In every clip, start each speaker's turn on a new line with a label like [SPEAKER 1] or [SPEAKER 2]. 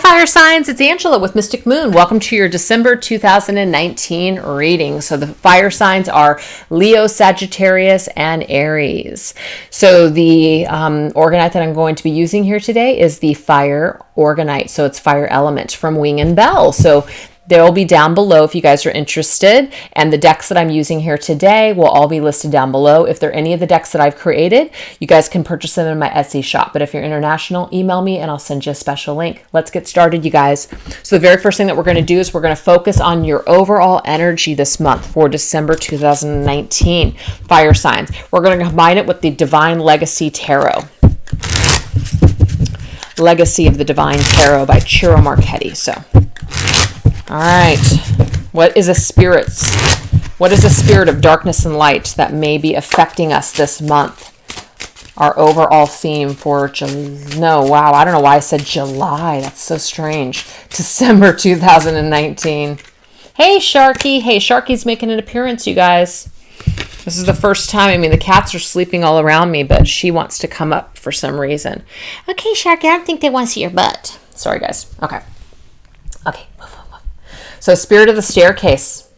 [SPEAKER 1] fire signs, it's Angela with Mystic Moon. Welcome to your December 2019 reading. So the fire signs are Leo, Sagittarius, and Aries. So the orgonite that I'm going to be using here today is the fire orgonite. So it's fire element from Wing and Bell. So they'll be down below if you guys are interested. And the decks that I'm using here today will all be listed down below. If they're any of the decks that I've created, you guys can purchase them in my Etsy shop. But if you're international, email me and I'll send you a special link. Let's get started, you guys. So the very first thing that we're going to do is we're going to focus on your overall energy this month for December 2019. Fire signs. We're going to combine it with the Divine Legacy Tarot. Legacy of the Divine Tarot by Ciro Marchetti. So, all right. What is a spirit of darkness and light that may be affecting us this month? Our overall theme for I don't know why I said July. That's so strange. December 2019. Hey, Sharky. Hey, Sharky's making an appearance, you guys. This is the first time. I mean, the cats are sleeping all around me, but she wants to come up for some reason. Okay, Sharky, I don't think they want to see your butt. Sorry, guys. Okay. Move. So Spirit of the Staircase.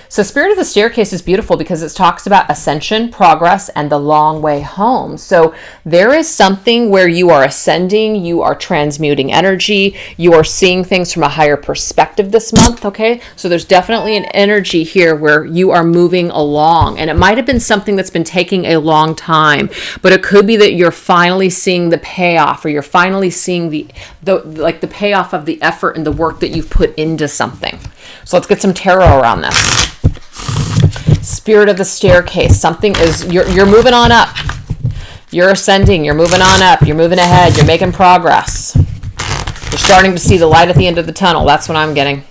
[SPEAKER 1] So Spirit of the Staircase is beautiful because it talks about ascension, progress, and the long way home. So there is something where you are ascending, you are transmuting energy, you are seeing things from a higher perspective this month, okay? So there's definitely an energy here where you are moving along. And it might have been something that's been taking a long time, but it could be that you're finally seeing the payoff, or you're finally seeing the payoff of the effort and the work that you've put into something. So let's get some tarot around this. Spirit of the Staircase. Something is, you're moving on up. You're ascending. You're moving on up. You're moving ahead. You're making progress. You're starting to see the light at the end of the tunnel. That's what I'm getting.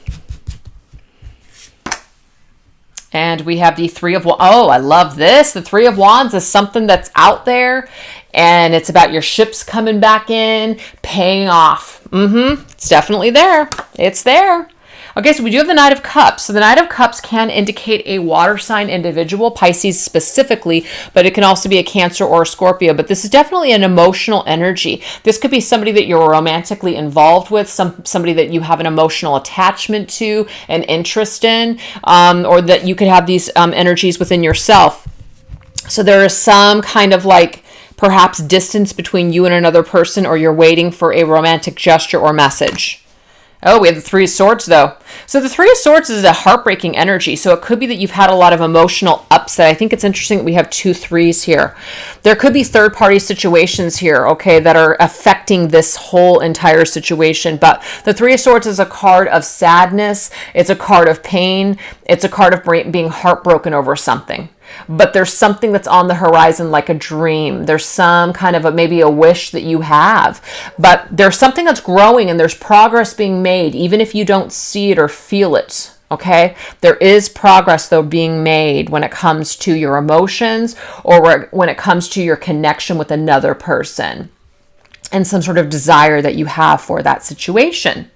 [SPEAKER 1] And we have the Three of Wands. Oh, I love this. The Three of Wands is something that's out there, and it's about your ships coming back in, paying off. It's definitely there. It's there. Okay, so we do have the Knight of Cups. So the Knight of Cups can indicate a water sign individual, Pisces specifically, but it can also be a Cancer or a Scorpio. But this is definitely an emotional energy. This could be somebody that you're romantically involved with, somebody that you have an emotional attachment to, an interest in, or that you could have these energies within yourself. So there is some kind of perhaps distance between you and another person, or you're waiting for a romantic gesture or message. Oh, we have the Three of Swords, though. So the Three of Swords is a heartbreaking energy. So it could be that you've had a lot of emotional upset. I think it's interesting that we have 2 threes here. There could be third-party situations here, okay, that are affecting this whole entire situation. But the Three of Swords is a card of sadness. It's a card of pain. It's a card of being heartbroken over something. But there's something that's on the horizon, like a dream. There's some kind of maybe a wish that you have. But there's something that's growing, and there's progress being made, even if you don't see it or feel it. Okay? There is progress, though, being made when it comes to your emotions, or when it comes to your connection with another person, and some sort of desire that you have for that situation.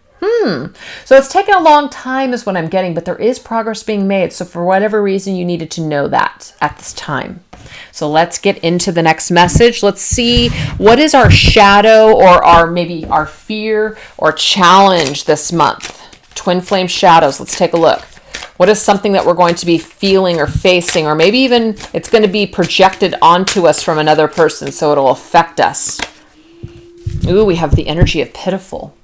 [SPEAKER 1] So it's taken a long time is what I'm getting, but there is progress being made. So for whatever reason, you needed to know that at this time. So let's get into the next message. Let's see, what is our shadow, or maybe our fear or challenge this month? Twin flame shadows. Let's take a look. What is something that we're going to be feeling or facing, or maybe even it's going to be projected onto us from another person, so it'll affect us? Ooh, we have the energy of pitiful.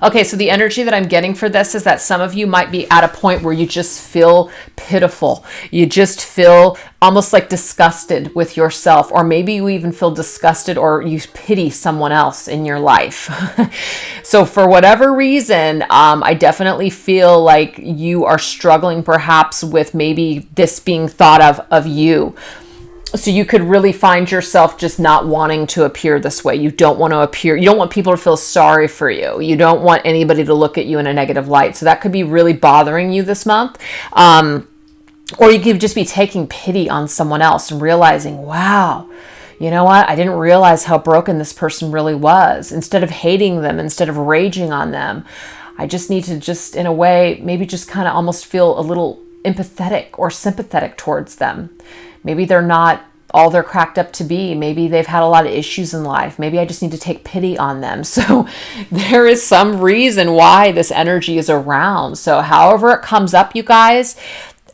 [SPEAKER 1] Okay, so the energy that I'm getting for this is that some of you might be at a point where you just feel pitiful. You just feel almost like disgusted with yourself, or maybe you even feel disgusted or you pity someone else in your life. So for whatever reason, I definitely feel like you are struggling perhaps with maybe this being thought of you. So you could really find yourself just not wanting to appear this way. You don't want to appear. You don't want people to feel sorry for you. You don't want anybody to look at you in a negative light. So that could be really bothering you this month. Or you could just be taking pity on someone else and realizing, wow, you know what? I didn't realize how broken this person really was. Instead of hating them, instead of raging on them, I just need to in a way, maybe just kind of almost feel a little empathetic or sympathetic towards them. Maybe they're not all they're cracked up to be. Maybe they've had a lot of issues in life. Maybe I just need to take pity on them. So there is some reason why this energy is around. So however it comes up, you guys,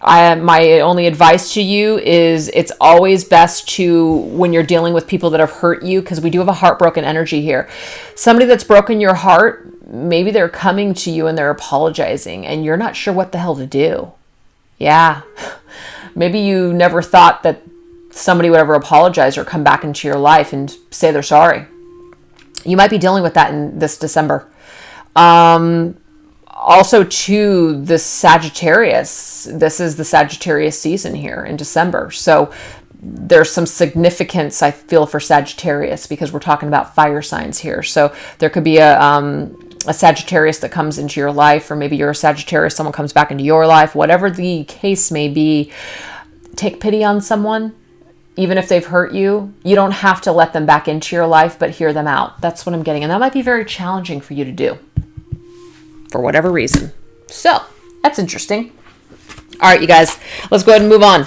[SPEAKER 1] my only advice to you is it's always best to, when you're dealing with people that have hurt you, because we do have a heartbroken energy here. Somebody that's broken your heart, maybe they're coming to you and they're apologizing and you're not sure what the hell to do. Yeah. Maybe you never thought that somebody would ever apologize or come back into your life and say they're sorry. You might be dealing with that in this December. Also, too, the Sagittarius. This is the Sagittarius season here in December. So there's some significance, I feel, for Sagittarius because we're talking about fire signs here. So there could be a Sagittarius that comes into your life, or maybe you're a Sagittarius, someone comes back into your life. Whatever the case may be, take pity on someone. Even if they've hurt you, you don't have to let them back into your life, but hear them out. That's what I'm getting. And that might be very challenging for you to do for whatever reason. So that's interesting. All right, you guys, let's go ahead and move on.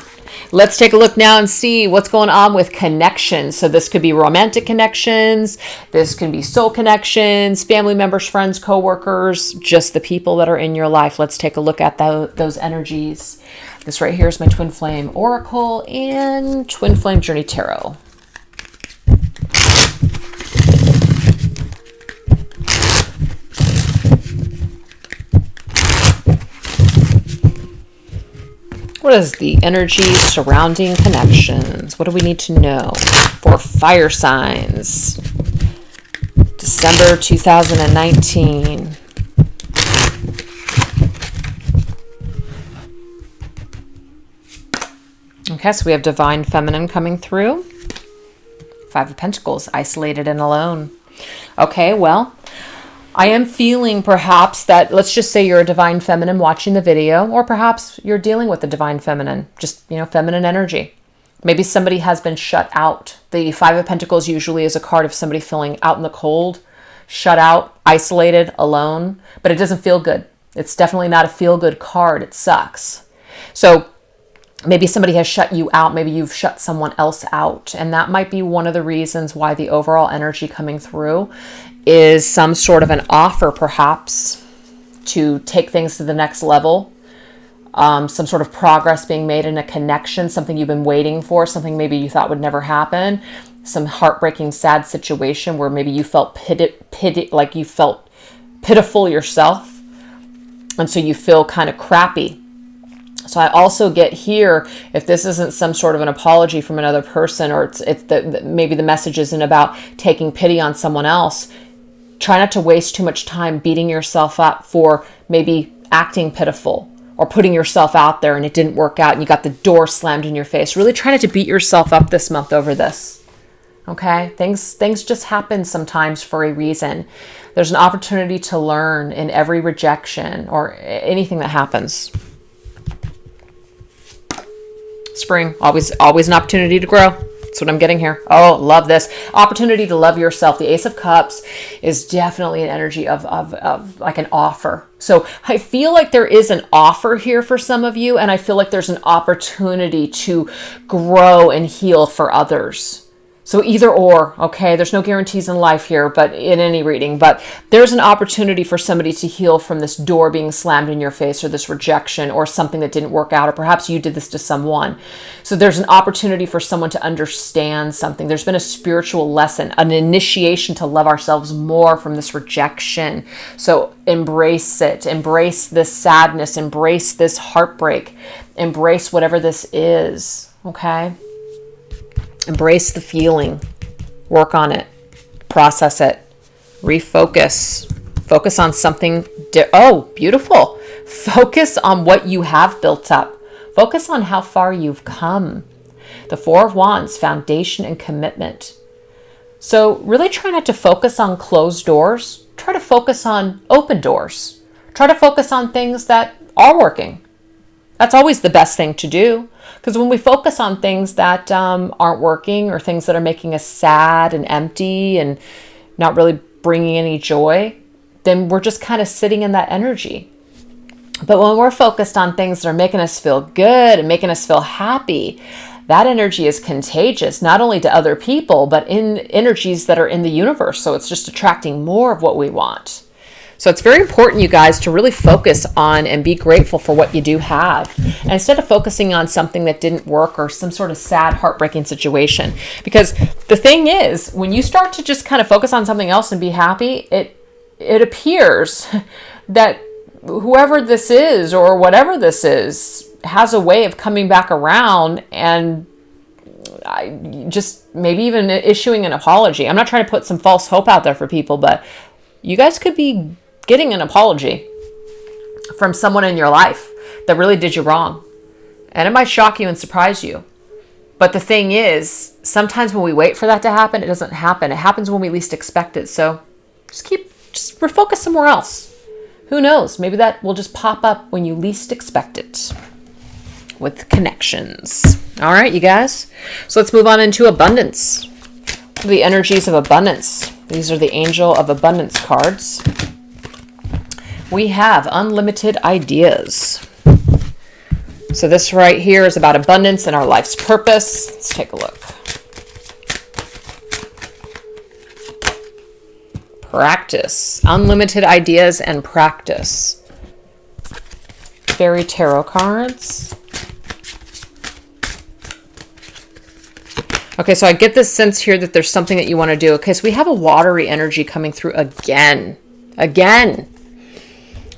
[SPEAKER 1] Let's take a look now and see what's going on with connections. So this could be romantic connections. This can be soul connections, family members, friends, coworkers, just the people that are in your life. Let's take a look at those energies. This right here is my Twin Flame Oracle and Twin Flame Journey Tarot. What is the energy surrounding connections? What do we need to know for fire signs? December 2019. Okay, so we have Divine Feminine coming through. Five of Pentacles, isolated and alone. Okay, well, I am feeling perhaps that, let's just say you're a Divine Feminine watching the video, or perhaps you're dealing with a Divine Feminine, just, feminine energy. Maybe somebody has been shut out. The Five of Pentacles usually is a card of somebody feeling out in the cold, shut out, isolated, alone, but it doesn't feel good. It's definitely not a feel-good card. It sucks. So maybe somebody has shut you out. Maybe you've shut someone else out. And that might be one of the reasons why the overall energy coming through is some sort of an offer, perhaps, to take things to the next level. Some sort of progress being made in a connection, something you've been waiting for, something maybe you thought would never happen, some heartbreaking, sad situation where maybe you felt like you felt pitiful yourself. And so you feel kind of crappy. So I also get here, if this isn't some sort of an apology from another person, or maybe the message isn't about taking pity on someone else, try not to waste too much time beating yourself up for maybe acting pitiful or putting yourself out there and it didn't work out and you got the door slammed in your face. Really try not to beat yourself up this month over this. Okay? Things just happen sometimes for a reason. There's an opportunity to learn in every rejection or anything that happens. Spring, always an opportunity to grow. That's what I'm getting here. Oh, love this. Opportunity to love yourself. The Ace of Cups is definitely an energy of like an offer. So I feel like there is an offer here for some of you, and I feel like there's an opportunity to grow and heal for others. So either or, okay? There's no guarantees in life here, but in any reading, but there's an opportunity for somebody to heal from this door being slammed in your face, or this rejection, or something that didn't work out, or perhaps you did this to someone. So there's an opportunity for someone to understand something. There's been a spiritual lesson, an initiation to love ourselves more from this rejection. So embrace it. Embrace this sadness. Embrace this heartbreak. Embrace whatever this is, okay? Embrace the feeling, work on it, process it, refocus, focus on something. Oh, beautiful. Focus on what you have built up. Focus on how far you've come. The Four of Wands, foundation and commitment. So really try not to focus on closed doors. Try to focus on open doors. Try to focus on things that are working. That's always the best thing to do. Because when we focus on things that aren't working, or things that are making us sad and empty and not really bringing any joy, then we're just kind of sitting in that energy. But when we're focused on things that are making us feel good and making us feel happy, that energy is contagious, not only to other people, but in energies that are in the universe. So it's just attracting more of what we want. So it's very important, you guys, to really focus on and be grateful for what you do have. And instead of focusing on something that didn't work or some sort of sad, heartbreaking situation. Because the thing is, when you start to just kind of focus on something else and be happy, it appears that whoever this is or whatever this is has a way of coming back around and just maybe even issuing an apology. I'm not trying to put some false hope out there for people, but you guys could be getting an apology from someone in your life that really did you wrong. And it might shock you and surprise you. But the thing is, sometimes when we wait for that to happen, it doesn't happen. It happens when we least expect it. So just refocus somewhere else. Who knows? Maybe that will just pop up when you least expect it with connections. All right, you guys. So let's move on into abundance. The energies of abundance. These are the Angel of Abundance cards. We have unlimited ideas. So this right here is about abundance and our life's purpose. Let's take a look. Practice. Unlimited ideas and practice. Fairy tarot cards. Okay, so I get this sense here that there's something that you want to do. Okay, so we have a watery energy coming through again. Again.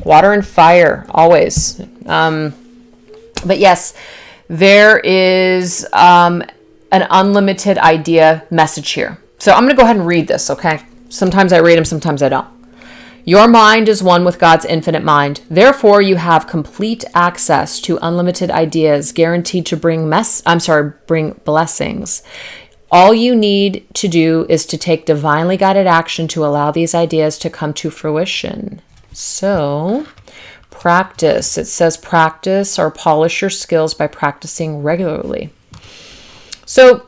[SPEAKER 1] Water and fire, always. But yes, there is an unlimited idea message here. So I'm going to go ahead and read this, okay? Sometimes I read them, sometimes I don't. Your mind is one with God's infinite mind. Therefore, you have complete access to unlimited ideas guaranteed to bring blessings. All you need to do is to take divinely guided action to allow these ideas to come to fruition. So, practice. It says practice or polish your skills by practicing regularly. So,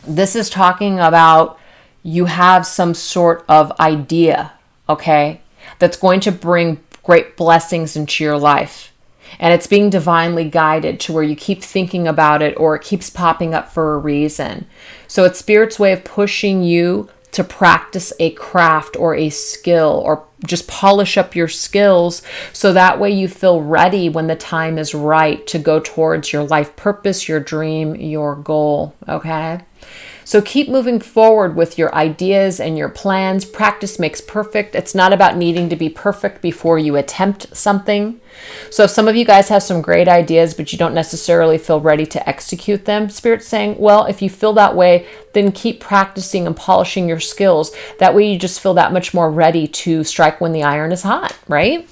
[SPEAKER 1] this is talking about you have some sort of idea, okay, that's going to bring great blessings into your life. And it's being divinely guided to where you keep thinking about it or it keeps popping up for a reason. So it's Spirit's way of pushing you to practice a craft or a skill or just polish up your skills so that way you feel ready when the time is right to go towards your life purpose, your dream, your goal, okay? So keep moving forward with your ideas and your plans. Practice makes perfect. It's not about needing to be perfect before you attempt something. So if some of you guys have some great ideas, but you don't necessarily feel ready to execute them, Spirit's saying, well, if you feel that way, then keep practicing and polishing your skills. That way you just feel that much more ready to strike when the iron is hot, right?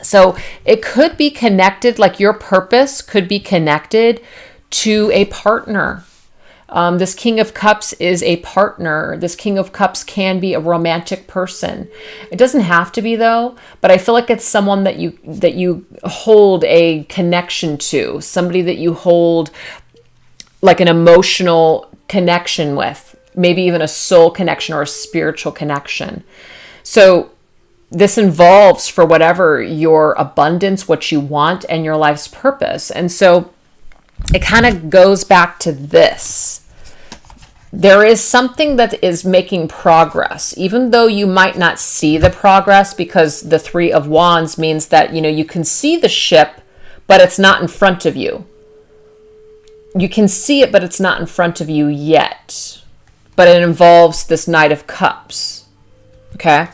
[SPEAKER 1] So it could be connected, like your purpose could be connected to a partner. This King of Cups is a partner. This King of Cups can be a romantic person. It doesn't have to be though, but I feel like it's someone that you hold a connection to, somebody that you hold like an emotional connection with, maybe even a soul connection or a spiritual connection. So this involves for whatever your abundance, what you want, and your life's purpose. And so it kind of goes back to this. There is something that is making progress, even though you might not see the progress, because the Three of Wands means that, you can see the ship, but it's not in front of you. You can see it, but it's not in front of you yet. But it involves this Knight of Cups, okay?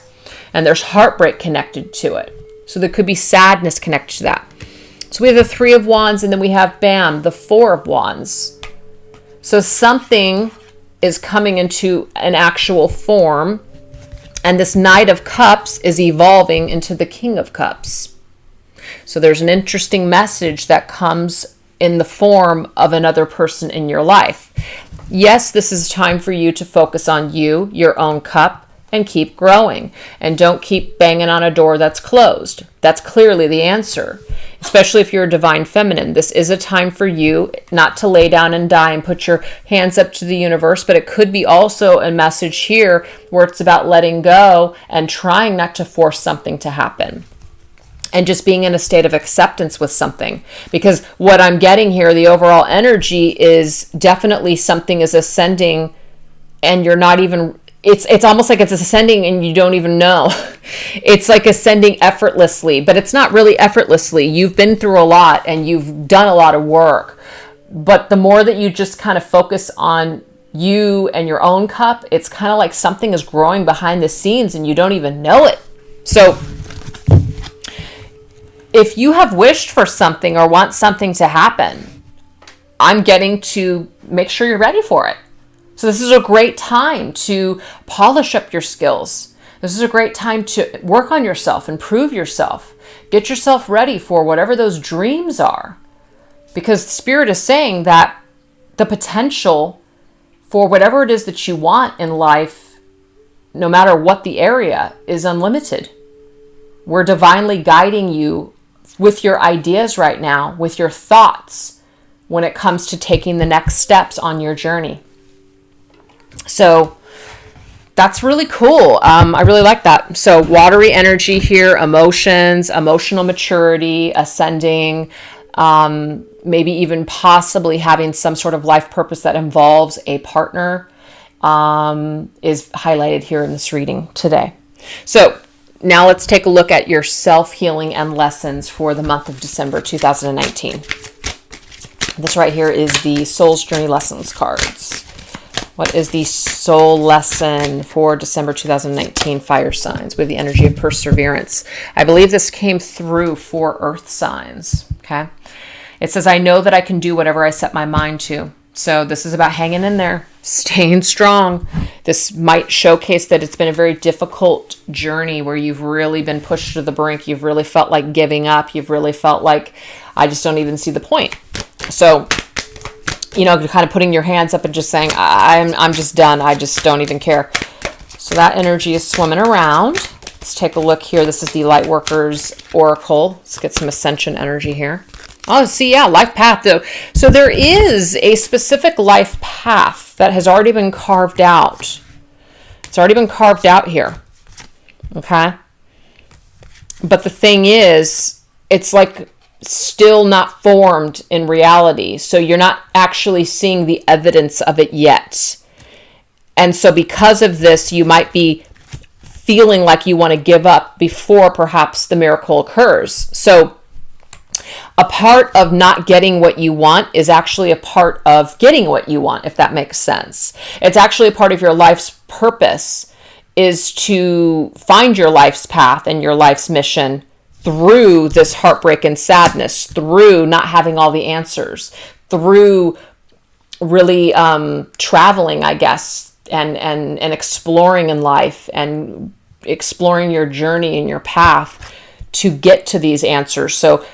[SPEAKER 1] And there's heartbreak connected to it. So there could be sadness connected to that. So we have the Three of Wands, and then we have, bam, the Four of Wands. So something is coming into an actual form, and this Knight of Cups is evolving into the King of Cups. So there's an interesting message that comes in the form of another person in your life. Yes, this is time for you to focus on you, your own cup, and keep growing. And don't keep banging on a door that's closed. That's clearly the answer. Especially if you're a divine feminine. This is a time for you not to lay down and die and put your hands up to the universe, but it could be also a message here where it's about letting go and trying not to force something to happen. and just being in a state of acceptance with something. Because what I'm getting here, the overall energy is definitely something is ascending and you're not even, it's almost like it's ascending and you don't even know. It's like ascending effortlessly, but it's not really effortlessly. You've been through a lot and you've done a lot of work. But the more that you just kind of focus on you and your own cup, it's kind of like something is growing behind the scenes and you don't even know it. So if you have wished for something or want something to happen, I'm getting to make sure you're ready for it. So this is a great time to polish up your skills. This is a great time to work on yourself, improve yourself, get yourself ready for whatever those dreams are. Because Spirit is saying that the potential for whatever it is that you want in life, no matter what the area, is unlimited. We're divinely guiding you with your ideas right now, with your thoughts, when it comes to taking the next steps on your journey. So that's really cool. I really like that. So watery energy here, emotions, emotional maturity, ascending, maybe even possibly having some sort of life purpose that involves a partner, is highlighted here in this reading today. So now let's take a look at your self-healing and lessons for the month of December 2019. This right here is the Soul's Journey Lessons cards. What is the soul lesson for December 2019 fire signs? We have the energy of perseverance. I believe this came through for earth signs. Okay. It says, I know that I can do whatever I set my mind to. So this is about hanging in there, staying strong. This might showcase that it's been a very difficult journey where you've really been pushed to the brink. You've really felt like giving up. You've really felt like, I just don't even see the point. So, you know, kind of putting your hands up and just saying, I'm just done. I just don't even care. So that energy is swimming around. Let's take a look here. This is the Lightworkers Oracle. Let's get some ascension energy here. Oh, see, yeah, life path though. So there is a specific life path that has already been carved out. It's already been carved out here. Okay. But the thing is, it's like still not formed in reality. So you're not actually seeing the evidence of it yet. And so because of this, you might be feeling like you want to give up before perhaps the miracle occurs. So a part of not getting what you want is actually a part of getting what you want, if that makes sense. It's actually a part of your life's purpose is to find your life's path and your life's mission through this heartbreak and sadness, through not having all the answers, through really traveling, I guess, and exploring in life and exploring your journey and your path to get to these answers. So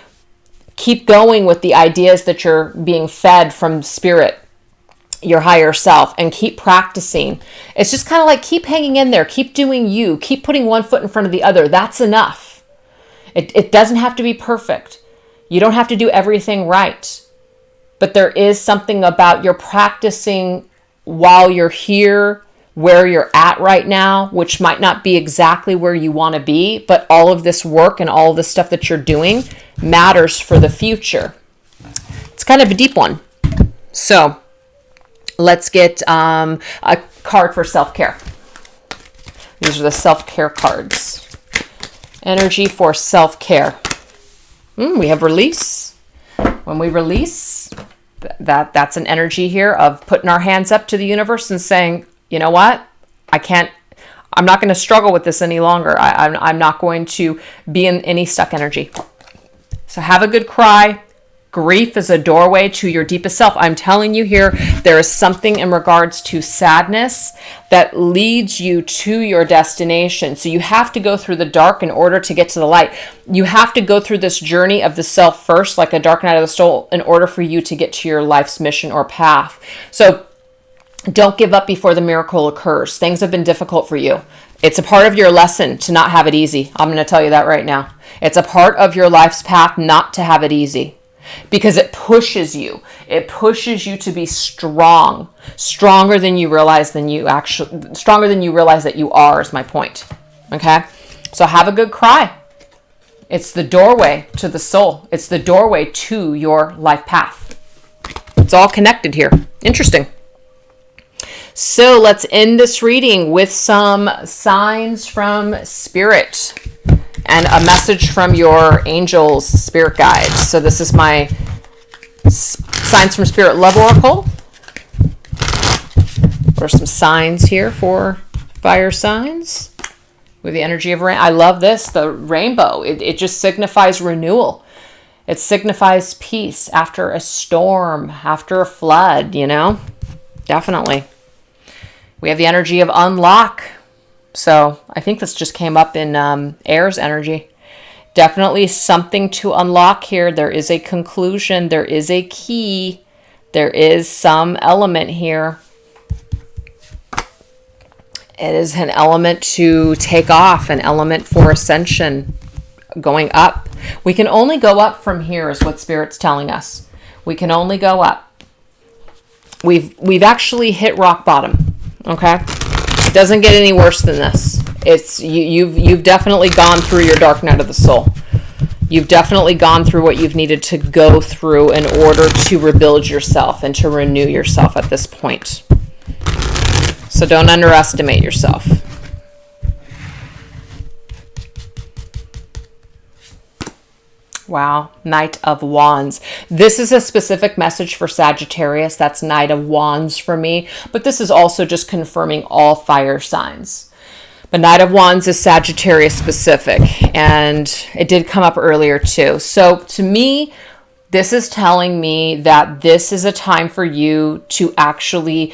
[SPEAKER 1] keep going with the ideas that you're being fed from Spirit, your higher self, and keep practicing. It's just kind of like keep hanging in there, keep doing you, keep putting one foot in front of the other. That's enough. It doesn't have to be perfect. You don't have to do everything right. But there is something about you're practicing while you're here, where you're at right now, which might not be exactly where you want to be, but all of this work and all of the stuff that you're doing matters for the future. It's kind of a deep one. So let's get a card for self-care. These are the self-care cards. Energy for self-care. We have release. When we release, that's an energy here of putting our hands up to the universe and saying, you know what? I'm not going to struggle with this any longer. I'm not going to be in any stuck energy. So have a good cry. Grief is a doorway to your deepest self. I'm telling you here, there is something in regards to sadness that leads you to your destination. So you have to go through the dark in order to get to the light. You have to go through this journey of the self first, like a dark night of the soul, in order for you to get to your life's mission or path. So don't give up before the miracle occurs. Things have been difficult for you. It's a part of your lesson to not have it easy. I'm going to tell you that right now. It's a part of your life's path not to have it easy. Because it pushes you. It pushes you to be strong. Stronger than you realize that you are, is my point. Okay? So have a good cry. It's the doorway to the soul. It's the doorway to your life path. It's all connected here. Interesting. So let's end this reading with some signs from Spirit and a message from your angels, spirit guides. So this is my Signs from Spirit Love Oracle. What are some signs here for fire signs? With the energy of rain. I love this, the rainbow. It just signifies renewal. It signifies peace after a storm, after a flood, you know? Definitely. We have the energy of unlock. So I think this just came up in Aries energy. Definitely something to unlock here. There is a conclusion. There is a key. There is some element here. It is an element to take off, an element for ascension, going up. We can only go up from here is what Spirit's telling us. We can only go up. We've actually hit rock bottom, okay? It doesn't get any worse than this. It's you've definitely gone through your dark night of the soul. You've definitely gone through what you've needed to go through in order to rebuild yourself and to renew yourself at this point. So don't underestimate yourself. Wow, Knight of Wands. This is a specific message for Sagittarius. That's Knight of Wands for me. But this is also just confirming all fire signs. But Knight of Wands is Sagittarius specific. And it did come up earlier too. So to me, this is telling me that this is a time for you to actually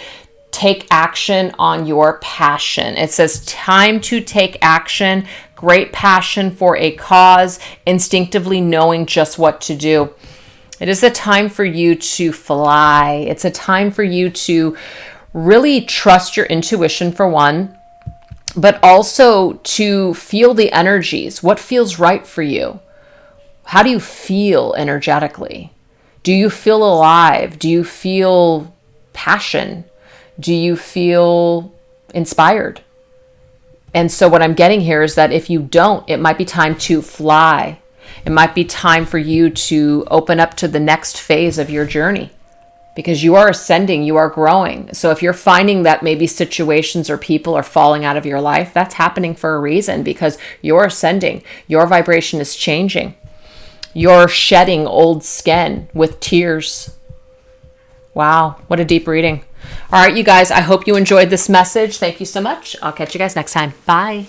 [SPEAKER 1] take action on your passion. It says time to take action, great passion for a cause, instinctively knowing just what to do. It is a time for you to fly. It's a time for you to really trust your intuition for one, but also to feel the energies. What feels right for you? How do you feel energetically? Do you feel alive? Do you feel passion? Do you feel inspired? And so what I'm getting here is that if you don't, it might be time to fly. It might be time for you to open up to the next phase of your journey because you are ascending, you are growing. So if you're finding that maybe situations or people are falling out of your life, that's happening for a reason because you're ascending. Your vibration is changing. You're shedding old skin with tears. Wow, what a deep reading. All right, you guys, I hope you enjoyed this message. Thank you so much. I'll catch you guys next time. Bye.